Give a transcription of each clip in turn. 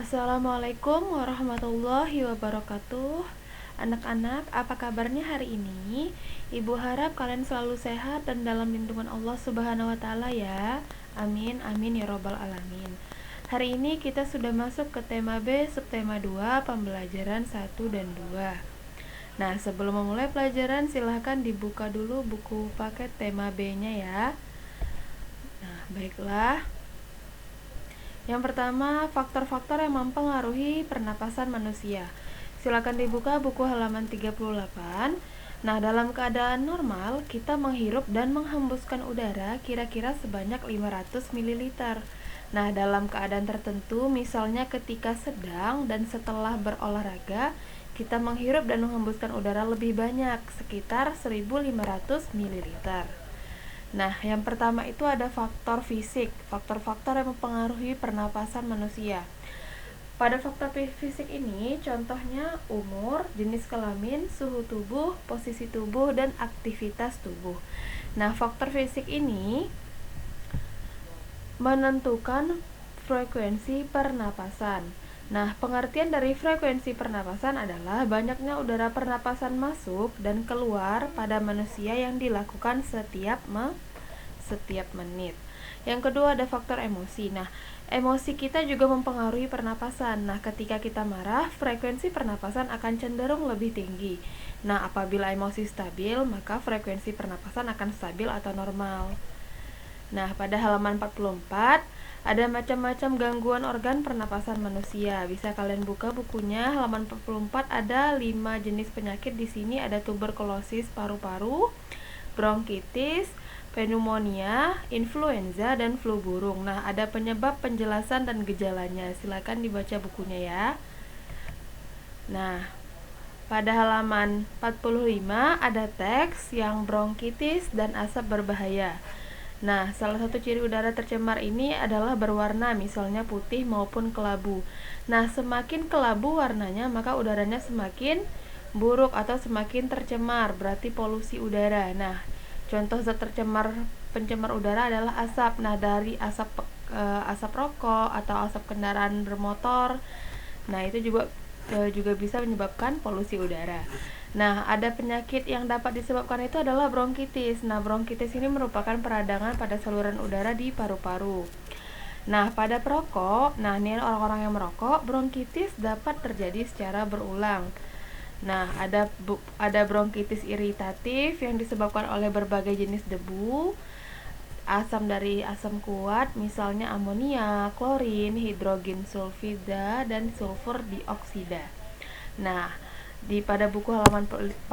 Assalamualaikum warahmatullahi wabarakatuh. Anak-anak, apa kabarnya hari ini? Ibu harap kalian selalu sehat dan dalam lindungan Allah Subhanahu wa taala ya. Amin amin ya robbal alamin. Hari ini kita sudah masuk ke tema B subtema 2 pembelajaran 1 dan 2. Nah, sebelum memulai pelajaran silahkan dibuka dulu buku paket tema B-nya ya. Nah, baiklah. Yang pertama, faktor-faktor yang mempengaruhi pernapasan manusia. Silakan dibuka buku halaman 38. Nah, dalam keadaan normal, kita menghirup dan menghembuskan udara kira-kira sebanyak 500 ml. Nah, dalam keadaan tertentu, misalnya ketika sedang dan setelah berolahraga, kita menghirup dan menghembuskan udara lebih banyak, sekitar 1500 ml. Nah, yang pertama itu ada faktor fisik, faktor-faktor yang mempengaruhi pernapasan manusia. Pada faktor fisik ini, contohnya umur, jenis kelamin, suhu tubuh, posisi tubuh, dan aktivitas tubuh. Nah, faktor fisik ini menentukan frekuensi pernapasan. Nah, pengertian dari frekuensi pernapasan adalah banyaknya udara pernapasan masuk dan keluar pada manusia yang dilakukan setiap menit. Yang kedua ada faktor emosi. Nah, emosi kita juga mempengaruhi pernapasan. Nah, ketika kita marah, frekuensi pernapasan akan cenderung lebih tinggi. Nah, apabila emosi stabil, maka frekuensi pernapasan akan stabil atau normal. Nah, pada halaman 44 ada macam-macam gangguan organ pernapasan manusia. Bisa kalian buka bukunya, halaman 44 ada 5 jenis penyakit. Di sini ada tuberkulosis paru-paru, bronkitis, pneumonia, influenza, dan flu burung. Nah, ada penyebab, penjelasan, dan gejalanya. Silakan dibaca bukunya ya. Nah, pada halaman 45 ada teks yang bronkitis dan asap berbahaya. Nah, salah satu ciri udara tercemar ini adalah berwarna, misalnya putih maupun kelabu. Nah, semakin kelabu warnanya, maka udaranya semakin buruk atau semakin tercemar, berarti polusi udara. Nah, contoh zat pencemar udara adalah asap. Nah, dari asap rokok atau asap kendaraan bermotor. Nah, itu juga bisa menyebabkan polusi udara. Nah, ada penyakit yang dapat disebabkan itu adalah bronkitis. Nah, bronkitis ini merupakan peradangan pada saluran udara di paru-paru. Nah, pada perokok, ini orang-orang yang merokok, bronkitis dapat terjadi secara berulang. Nah, ada bronkitis iritatif yang disebabkan oleh berbagai jenis debu, asam kuat, misalnya amonia, klorin, hidrogen sulfida, dan sulfur dioksida. Nah, pada buku halaman 45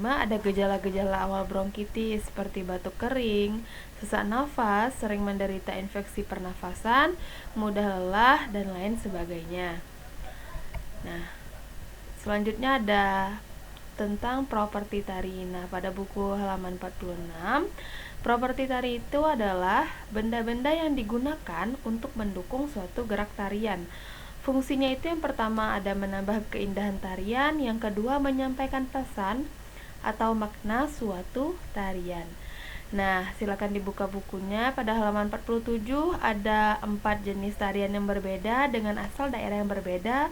ada gejala-gejala awal bronkitis seperti batuk kering, sesak nafas, sering menderita infeksi pernafasan, mudah lelah, dan lain sebagainya. Nah, selanjutnya ada tentang properti tari. Nah, pada buku halaman 46, properti tari itu adalah benda-benda yang digunakan untuk mendukung suatu gerak tarian. Fungsinya itu yang pertama ada menambah keindahan tarian, yang kedua menyampaikan pesan atau makna suatu tarian. Nah, silakan dibuka bukunya. Pada halaman 47 ada 4 jenis tarian yang berbeda dengan asal daerah yang berbeda.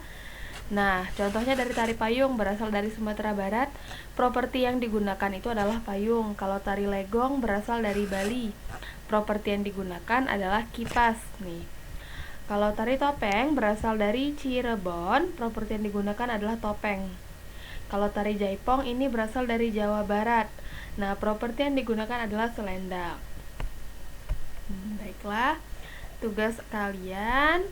Nah, contohnya dari tari payung berasal dari Sumatera Barat. Properti yang digunakan itu adalah payung. Kalau tari legong berasal dari Bali. Properti yang digunakan adalah kipas nih. Kalau tari topeng berasal dari Cirebon, properti yang digunakan adalah topeng. Kalau tari jaipong ini berasal dari Jawa Barat. Nah, properti yang digunakan adalah selendang. Baiklah, tugas kalian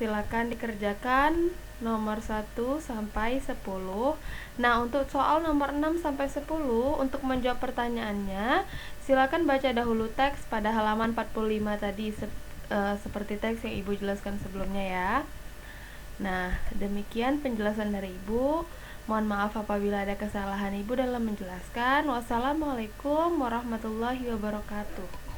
silakan dikerjakan nomor 1 sampai 10. Nah, untuk soal nomor 6 sampai 10, untuk menjawab pertanyaannya, silakan baca dahulu teks pada halaman 45 tadi seperti teks yang Ibu jelaskan sebelumnya ya. Nah, demikian penjelasan dari Ibu. Mohon maaf apabila ada kesalahan Ibu dalam menjelaskan. Wassalamualaikum warahmatullahi wabarakatuh.